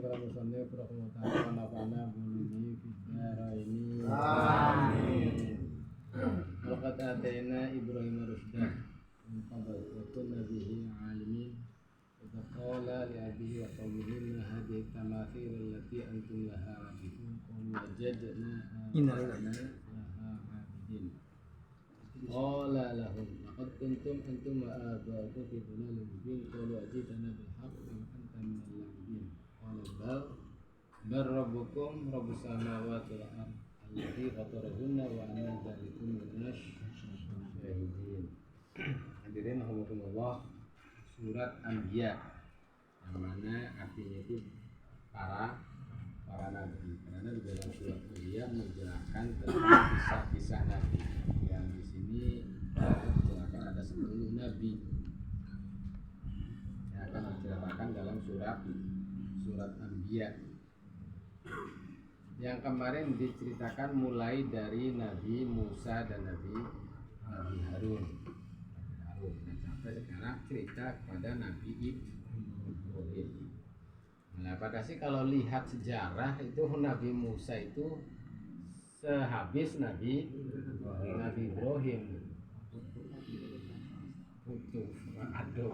para musannif rahimahullah wa nafa'ana bihi fid dharaini. Amin. Laqad atayna Ibrahim rusydah min qabl wa kunna bihi 'alimin. Idza qala li abihi wa qaumihi ma hadhihi tamathil allati antum laha 'abidun qalu wajadna laha 'abidin. Qala lahum laqad kuntum antum wa aba'ukum fi dhalalin mubin qalu ajitana bil haqqi wa anta minal la'ibin. Qala bal rabbukum rabbus samawati wal ardh alladzi fatarahunna wa ana dzalikum minasy syahidin. Hadirin rahimakumullah, surat Anbiya yang mana artinya itu para nabi, karena di dalam surat Anbiya menjelaskan tentang kisah-kisah nabi. Yang di sini dijelaskan ada 10 nabi yang akan diceritakan dalam surat Anbiya. Yang kemarin diceritakan mulai dari Nabi Musa dan Nabi Harun. Nah, sampai sekarang cerita kepada Nabi Ibrahim. Nah, pada sih kalau lihat sejarah itu Nabi Musa itu sehabis Nabi Ibrahim. Aduh.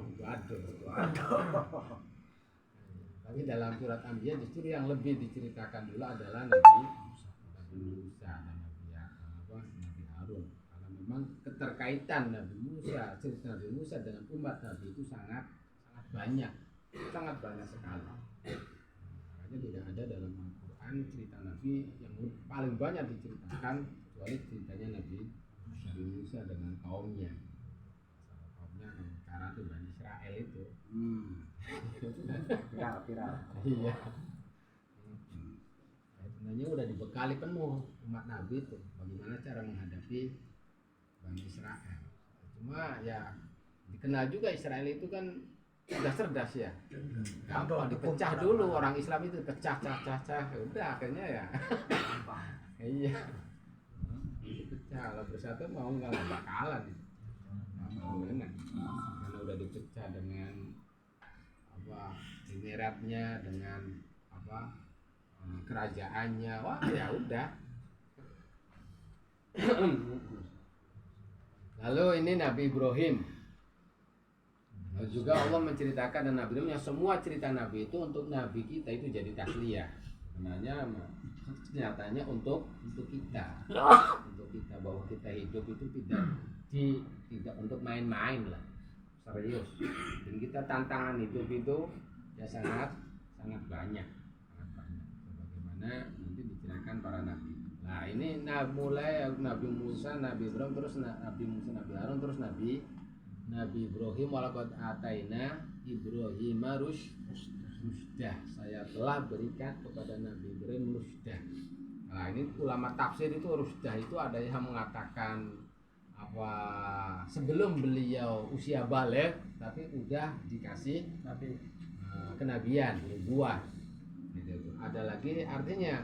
Tapi dalam surat Anbiya justru yang lebih diceritakan dulu adalah Nabi Musa dan Nabi Harun. Karena memang keterkaitan Nabi Musa, cerita Nabi Musa dengan umat Nabi itu sangat banyak sekali. Makanya tidak ada dalam Al-Quran cerita Nabi yang paling banyak diceritakan kecuali ceritanya Nabi Musa dengan kaumnya. Kaumnya sekarang itu Bani Israel itu. Viral. Iya. Sebenarnya udah dibekali penuh umat Nabi itu bagaimana cara menghadapi Bani Israel. Cuma ya dikenal juga Israel itu kan sudah cerdas ya. Gampang dipecah dulu, orang Islam itu pecah. Udah akhirnya ya. Iya. Dipecah, kalau bersatu mau nggak bakalan. Karena udah dipecah dengan Emiratnya, dengan kerajaannya, wah ya udah. Lalu ini Nabi Ibrahim. Lalu juga Allah menceritakan dan Nabi Ibrahim yang semua cerita Nabi itu untuk Nabi kita itu jadi tasliyah. Sebenarnya nyatanya untuk kita, bahwa kita hidup itu tidak untuk main-main lah. Serius. Dan kita tantangan hidup itu ya sangat banyak. Sebagaimana nanti diceritakan para nabi. Nah, ini mulai Nabi Musa, Nabi Ibrahim, terus Nabi Musa, Nabi Harun, terus Nabi Ibrahim. Walaqad ataina Ibrahim rusdah. Saya telah berikan kepada Nabi Ibrahim rusdah. Nah, ini ulama tafsir itu rusdah itu ada yang mengatakan sebelum beliau usia baligh tapi udah dikasih kenabian, nubuwah gitu. Ada lagi artinya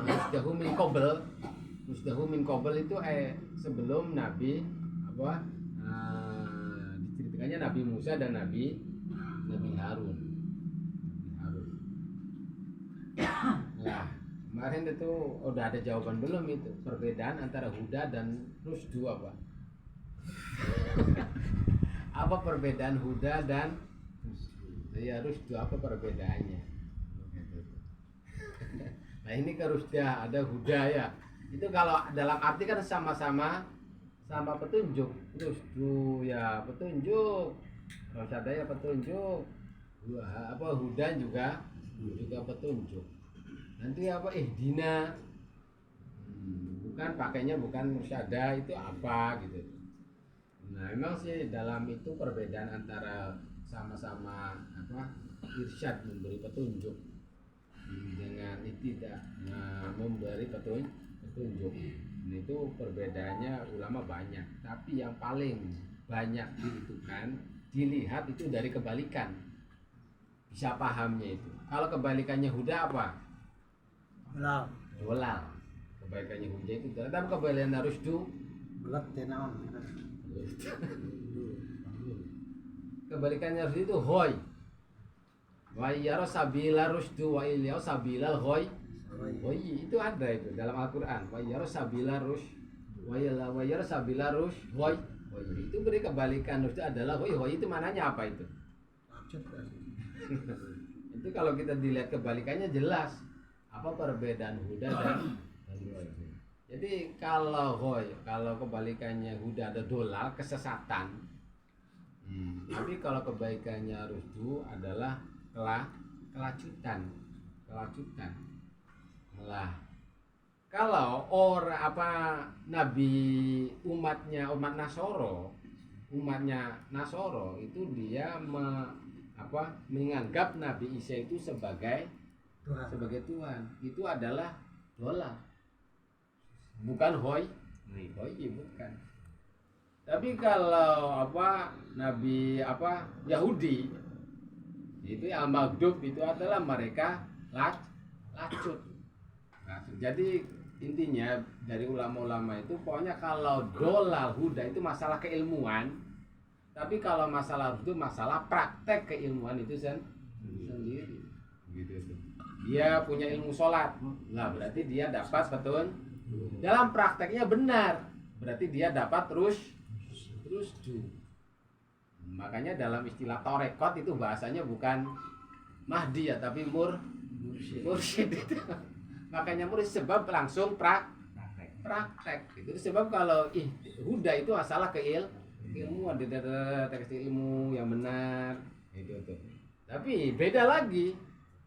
musdahu min qabl itu sebelum Nabi diceritakannya Nabi Musa dan Nabi Harun. Nah, kemarin itu udah ada jawaban belum itu perbedaan antara huda dan rusdu apa? Apa perbedaan huda dan rusdu, apa perbedaannya? Nah, ini ke rusda ada huda ya. Itu kalau dalam arti kan sama petunjuk. Rusdu ya petunjuk. Rasyada ya petunjuk. Huda juga petunjuk. Nanti ihdina. Bukan pakainya bukan mursyada itu apa gitu. Nah, memang sih dalam itu perbedaan antara sama-sama irsyad memberi petunjuk dengan tidak memberi petunjuk. Nah, itu perbedaannya ulama banyak, tapi yang paling banyak dilihat itu dari kebalikan. Bisa pahamnya itu. Kalau kebalikannya huda apa? Dolal. Kebalikannya huda itu dolal, tapi kebalikannya rusdu kebalikannya rusdu itu hoy. Wa yara sabila rusdu wa ilyau sabilal ghoy. Itu ada itu dalam Al-Qur'an. Wa yara sabila rusd wa yara sabila rusd ghoy. Itu beri kebalikan rusdu adalah ghoy. Itu mananya apa itu? Itu kalau kita dilihat kebalikannya jelas apa perbedaan huda dan ghoy. Jadi kalau kebalikannya huda ada dolal kesesatan. Tapi kalau kebaikannya rusdu adalah kelacutan. Lah, kalau nabi umat Nasoro itu dia menganggap Nabi Isa itu sebagai Tuhan. Itu adalah dolal. Bukan hoy, bukan. Tapi kalau Nabi Yahudi itu al-maghdub itu adalah mereka lacut. Jadi intinya dari ulama-ulama itu pokoknya kalau dolal huda itu masalah keilmuan, tapi kalau masalah itu masalah praktek keilmuan itu sendiri. Gitu. Dia punya ilmu sholat, nah berarti dia dapat betul. Dalam prakteknya benar, berarti dia dapat terus. Makanya dalam istilah torekot itu bahasanya bukan mahdi ya, tapi mursyid itu. Makanya mursyid sebab langsung praktek. Itu sebab kalau huda itu masalah keilmuan, teks ilmu yang benar itu tuh. Tapi beda lagi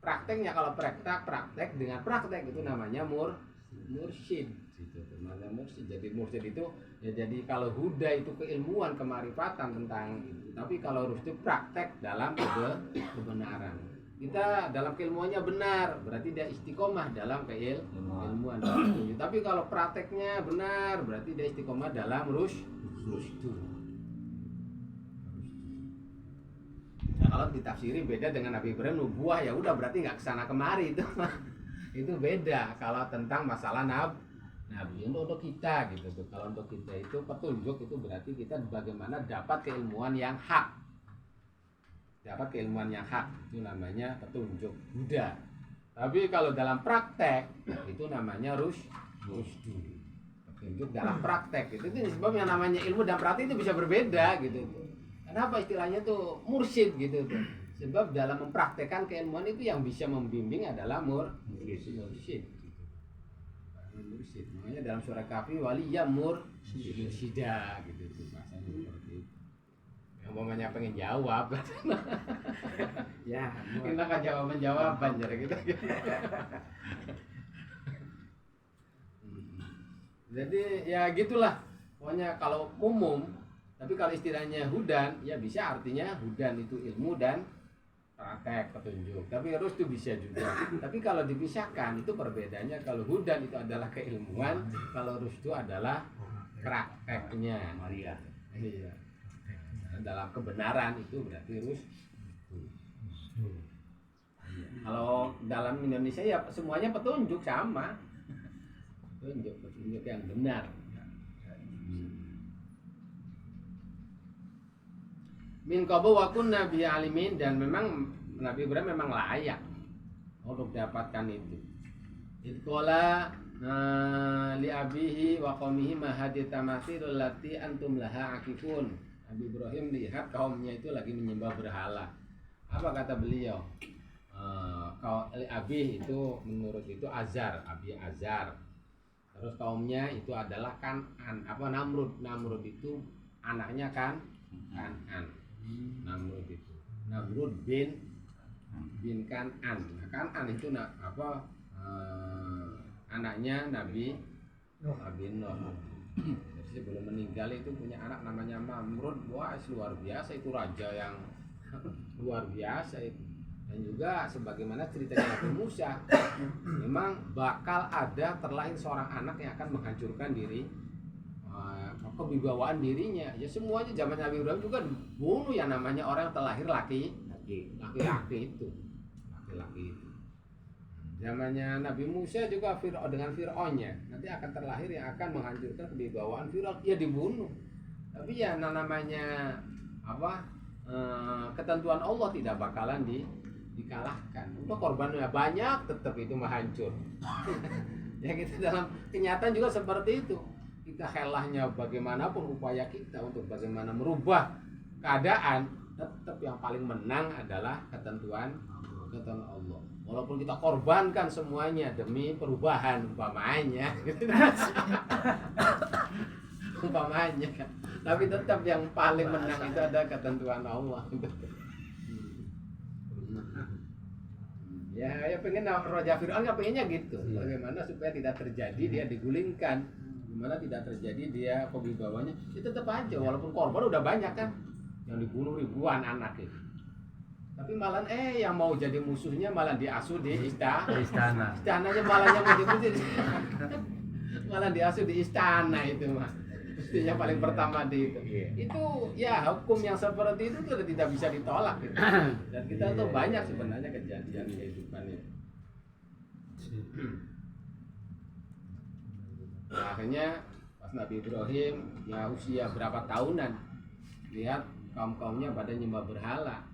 prakteknya. Kalau praktek dengan praktek itu namanya mursyid gitu. Namanya mursyid. Jadi mursyid itu ya, jadi kalau huda itu keilmuan, kemarifatan tentang itu. Tapi kalau rusdu praktek dalam kebenaran. Kita dalam keilmuannya benar, berarti dia istiqomah dalam keilmuan. Tapi kalau prakteknya benar, berarti dia istiqomah dalam rusdu. Nah, kalau ditafsiri beda dengan Nabi Ibrahim nubuah, ya udah berarti nggak kesana kemari itu. Itu beda kalau tentang masalah nabi untuk kita gitu tuh. Kalau untuk kita itu petunjuk itu berarti kita bagaimana dapat keilmuan yang hak. Itu namanya petunjuk Buddha. Tapi kalau dalam praktek itu namanya rusdu. Petunjuk dalam praktek itu sebabnya namanya ilmu dan praktek itu bisa berbeda gitu tuh. Kenapa istilahnya tuh mursyid gitu tuh? Sebab dalam mempraktekkan keilmuan itu yang bisa membimbing adalah mursyid. Makanya dalam surah Kahfi waliyya mursyida gitu tuh bahasanya seperti itu. Yang mamanya pengen jawab. Ya, kita kan jawaban jadi gitu. Jadi ya gitulah. Pokoknya kalau umum, tapi kalau istilahnya hudan ya bisa artinya hudan itu ilmu dan praktek petunjuk. Tapi rusdu bisa juga. Tapi kalau dipisahkan itu perbedaannya, kalau hudan itu adalah keilmuan, kalau rusdu adalah prakteknya. Maria. Iya. Dalam kebenaran itu berarti rusdu. Kalau dalam Indonesia ya semuanya petunjuk sama. Petunjuk yang benar. Min qablu wa kunna bi alimin, dan memang Nabi Ibrahim memang layak untuk dapatkan itu. Itqala li abihi wa qaumihi ma hadhihi tamathilul lati antum laha akifun. Nabi Ibrahim lihat kaumnya itu lagi menyembah berhala. Apa kata beliau? Abi itu menurut itu Azar, Abi Azar. Terus kaumnya itu adalah Kan'an, Namrud. Namrud itu anaknya Kan'an. Namrud itu Namrud bin Kan'an. Kan'an itu anaknya Nabi Nuh. Sebelum meninggal itu punya anak namanya Namrud. Wah, luar biasa itu, raja yang luar biasa itu. Dan juga sebagaimana ceritanya Nabi Musa, memang bakal ada terlahir seorang anak yang akan menghancurkan kewibawaan dirinya. Ya semuanya zaman Nabi Ibrahim juga dibunuh yang namanya orang yang terlahir laki-laki itu. Zamannya Nabi Musa juga dengan Fir'aunnya, nanti akan terlahir yang akan menghancurkan kewibawaan Fir'aun, ya dibunuh. Tapi ya namanya ketentuan Allah tidak bakalan dikalahkan. Untuk korbannya banyak, tetap itu mah hancur. Ya kita dalam kenyataan juga seperti itu. Kita helahnya bagaimanapun upaya kita untuk bagaimana merubah keadaan, tetap yang paling menang adalah ketentuan Allah. Walaupun kita korbankan semuanya demi perubahan umpamanya, umpamanya kan. Tapi tetap yang paling menang itu ada ketentuan Allah. Ya pengen Raja Fir'aun kan pengennya gitu. Bagaimana supaya tidak terjadi dia digulingkan, gimana tidak terjadi dia kewibawanya. Ya tetap aja walaupun korban udah banyak kan, yang dibunuh ribuan anak itu. Tapi malah yang mau jadi musuhnya malah diasuh di istana. Istananya malah yang mau jadi malah diasuh di istana itu mah. Mestinya paling pertama di itu. Itu ya hukum yang seperti itu sudah tidak bisa ditolak gitu. Dan kita tuh banyak sebenarnya kejadian kehidupan itu. Nah, akhirnya pas Nabi Ibrahim ya usia berapa tahunan, lihat kaum-kaumnya pada nyembah berhala.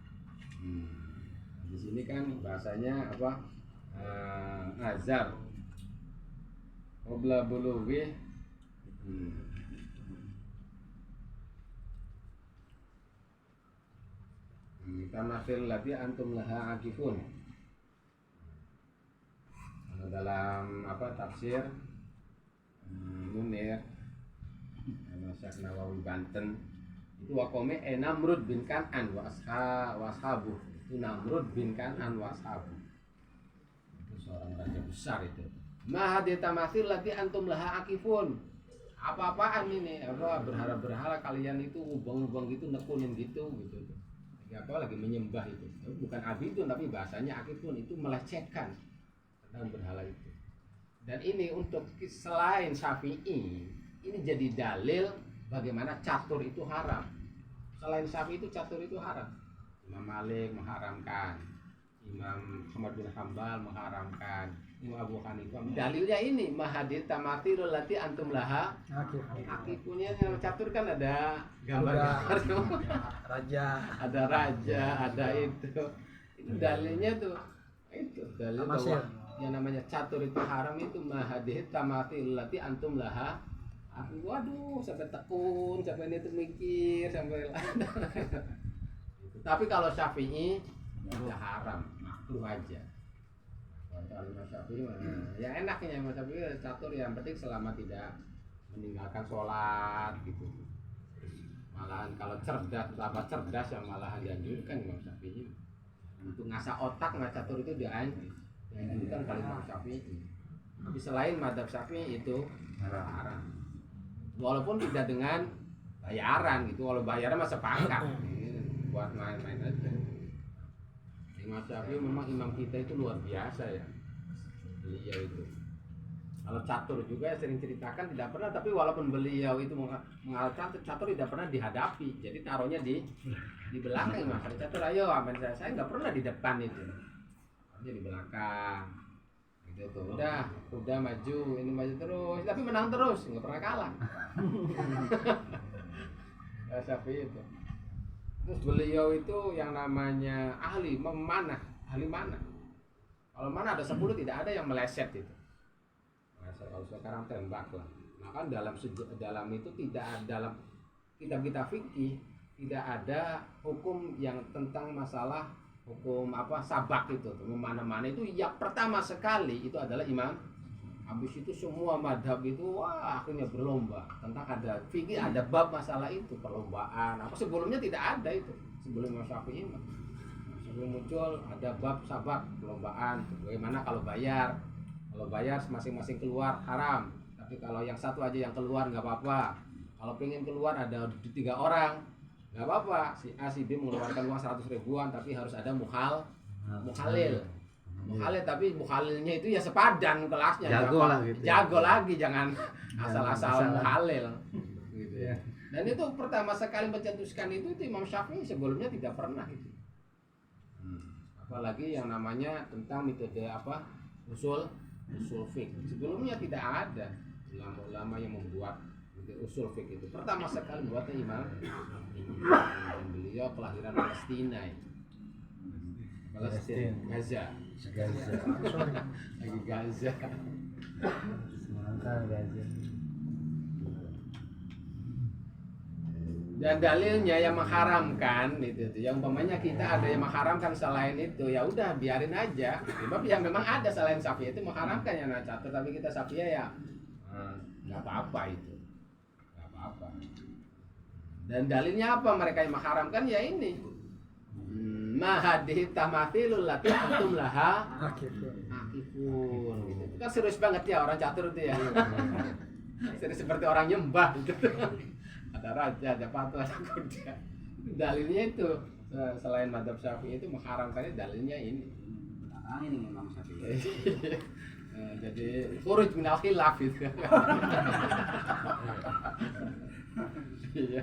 Di sini kan bahasanya apa? Azar. Qabla bulughi. Tamafil lati antum laha akifun. Dalam apa tafsir Munir Syekh Nawawi Banten itu wakome Namrud bin Kan'an washabu. Itu Namrud bin Kan'an washabu. Itu seorang raja besar itu. Mahadi tamathil lati antum laha akifun. Apa-apaan ini? Apa berhala-berhala kalian itu ubang-ubang gitu nekunin gitu. Apa lagi menyembah itu. Bukan abidun tapi bahasanya akifun itu melecehkan tentang berhala itu. Dan ini untuk selain Syafi'i, ini jadi dalil bagaimana catur itu haram. Selain Syafi'i itu catur itu haram. Imam Malik mengharamkan, Imam Ahmad bin Hambal mengharamkan, Imam Abu Hanifah. Dalilnya ini mahadit tamathilul lati antum laha akifunya. Yang catur kan ada gambar-gambar raja, ada itu. Itu dalilnya tuh. Itu dalil bahwa yang namanya catur itu haram itu mahadit tamathilul lati antum laha. Waduh, sampai tekun, sampai ini tuh mikir, sampai tapi kalau Syafi'i ya haram, makruh aja. Kalau Imam Syafi'i ya enaknya Imam Syafi'i catur yang penting selama tidak meninggalkan sholat gitu. Malahan kalau cerdas yang malahan dianjurkan Imam Syafi'i. Untuk ngasah otak nggak catur itu dianjurkan kalau Imam Syafi'i. Tapi selain mazhab Syafi'i itu haram. Walaupun tidak dengan bayaran gitu, kalau bayaran mah sepakat buat main-main aja. Imam Syafi'i memang imam kita itu luar biasa ya. Beliau itu kalau catur juga sering ceritakan tidak pernah, tapi walaupun beliau itu mengalah catur tidak pernah dihadapi. Jadi taruhnya di belakang. Imam catur ayo aman saya nggak pernah di depan itu. Hanya di belakang. Gitu. Udah maju, ini maju terus, tapi menang terus, nggak pernah kalah. Syafi'i itu. Terus beliau itu yang namanya ahli mana? Kalau mana ada 10 tidak ada yang meleset itu. Kalau sekarang tembak lah. Maka dalam itu tidak dalam kitab-kitab fikih tidak ada hukum yang tentang masalah hukum sabak itu mana itu yang pertama sekali itu adalah imam. Habis itu semua madhab itu akhirnya berlomba tentang ada fikih, ada bab masalah itu perlombaan sebelumnya tidak ada itu sebelum Imam Syafi'i. Sebelum muncul ada bab sabak perlombaan bagaimana kalau bayar masing-masing keluar haram, tapi kalau yang satu aja yang keluar nggak apa-apa. Kalau pengen keluar ada 3 orang nggak apa-apa, si A si B mengeluarkan uang 100 ribuan tapi harus ada mukhalil, tapi mukhalilnya itu ya sepadan kelasnya, jago lagi jangan asal-asal mukhalil gitu ya. Dan itu pertama sekali mencetuskan itu Imam Syafi'i, sebelumnya tidak pernah itu. Apalagi yang namanya tentang metode usul fiqh, sebelumnya tidak ada ulama-ulama yang membuat usul fiqh itu. Pertama sekali buatnya Imam. Beliau kelahiran Palestina. Palestina, Gaza. Lagi Gaza. Semangat Gaza. Dan dalilnya yang mengharamkan itu, yang umpamanya kita ada yang mengharamkan selain itu, ya udah biarin aja. Sebab yang memang ada selain Syafi'i itu mengharamkan ya Naca, tetapi kita Syafi'i ya nggak apa-apa itu, nggak apa-apa. Dan dalilnya apa mereka yang mengharamkan ya ini, mahadih tamathilul lati antum laha akifun. Gitu. Itu kan serius banget ya orang catur itu ya, serius seperti orang nyembah gitu. Ada raja, ada patung, ada kuda. Dalilnya itu selain madzhab Syafi'i itu mengharamkannya, dalilnya ini. Ini Imam Syafi'i. Jadi khuruj minal khilaf gitu. Iya.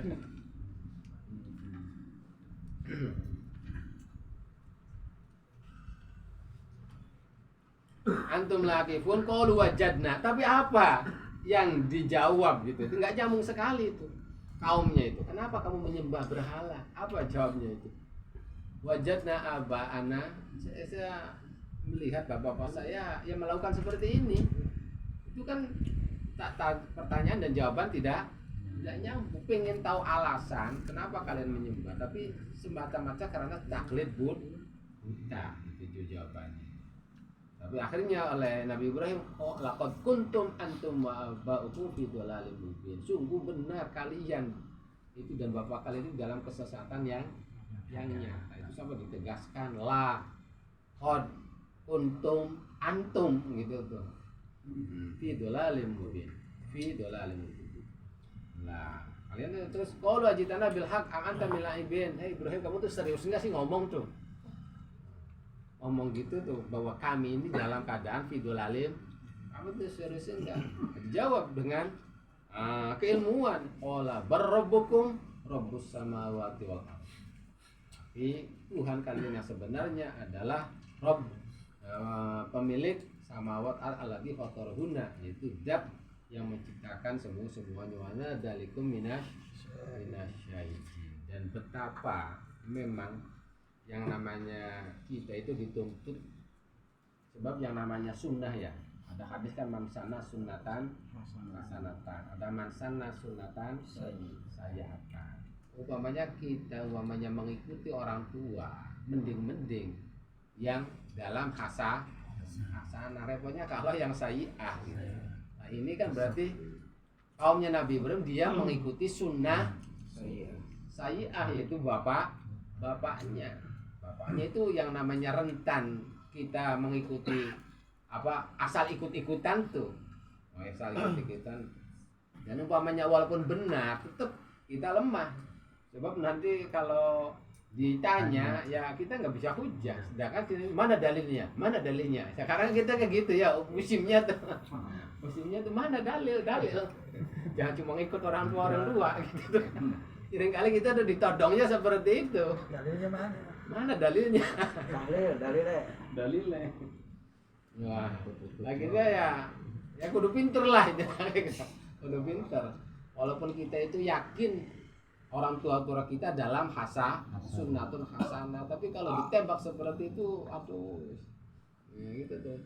Antum laqifun qalu wajadna, tapi apa yang dijawab gitu? Itu enggak nyambung sekali itu. Kaumnya itu, kenapa kamu menyembah berhala? Apa jawabnya itu? Wajadna aba'ana, saya melihat bapak-bapak saya yang melakukan seperti ini. Itu kan pertanyaan dan jawaban tidak nyambung. Pengen tahu alasan kenapa kalian menyembah, tapi semata-mata karena taklid buta. Itu jawabannya. Tapi akhirnya oleh Nabi Ibrahim, oh laqad kuntum antum wa aba'ukum fi dhalalin mubin. Sungguh benar kalian itu dan bapak kalian itu dalam kesesatan yang nyata. Itu sampai ditegaskan la qad kuntum antum gitu tuh. Fi dhalalin mubin. Fi dhalalin mubin. Nah, kalian terus qalu ajitana bil haqq am anta milaibin. Hei Ibrahim, kamu tuh serius enggak sih ngomong tuh? Ngomong gitu tuh bahwa kami ini dalam keadaan fidulalim, kamu tuh serius enggak? Dijawab dengan keilmuan. Qala barabbukum rabbus samawati wal ardh. Tapi Tuhan kalian yang sebenarnya adalah Rabb, pemilik samawat al-alladzi fatarahunna, yaitu Zat yang menciptakan semuanya dalikum minasyaitsin. Dan betapa memang yang namanya kita itu dituntut, sebab yang namanya sunnah ya, ada hadis kan mansana sunnatan hasanatan, ada mansana sunnatan sayyi'atan. Umpamanya kita mengikuti orang tua, mending yang dalam hasanah. Repotnya kalau yang sayyi'ah gitu. Nah ini kan berarti kaumnya Nabi Ibrahim dia mengikuti sunnah sayyi'ah, yaitu bapaknya itu yang namanya rentan kita mengikuti asal ikut-ikutan tuh, asal ikut-ikutan. Dan umpamanya walaupun benar tetap kita lemah, sebab nanti kalau ditanya ya kita nggak bisa hujah, sedangkan mana dalilnya sekarang kita kayak gitu ya, musimnya tuh mana dalil jangan cuma ngikut orang tua gitu. Seringkali kita udah ditodongnya seperti itu. Dalilnya mana dalilnya? Dalilnya. Wah, lagi ya kudu pinter lah itu. Kudu pinter. Walaupun kita itu yakin orang tua kita dalam sunnatun hasanah, tapi kalau ditembak seperti itu, aduh, ya gitu tuh.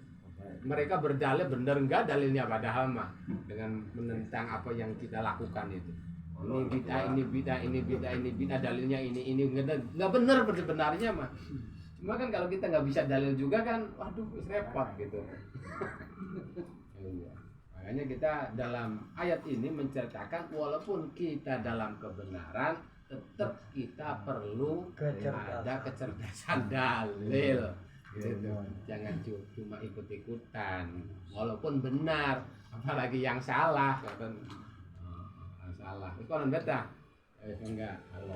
Mereka berdalil bener enggak dalilnya, padahal mah dengan menentang apa yang kita lakukan itu. Ini bid'ah, dalilnya ini nggak benar sebenarnya mah. Cuma kan kalau kita nggak bisa dalil juga kan, waduh repot gitu. Makanya kita dalam ayat ini menceritakan walaupun kita dalam kebenaran, tetap kita perlu ada kecerdasan dalil. Gitu. Jangan cuma ikut-ikutan, walaupun benar, apalagi yang salah kan. Salah. Itu kan beta. Enggak, Allah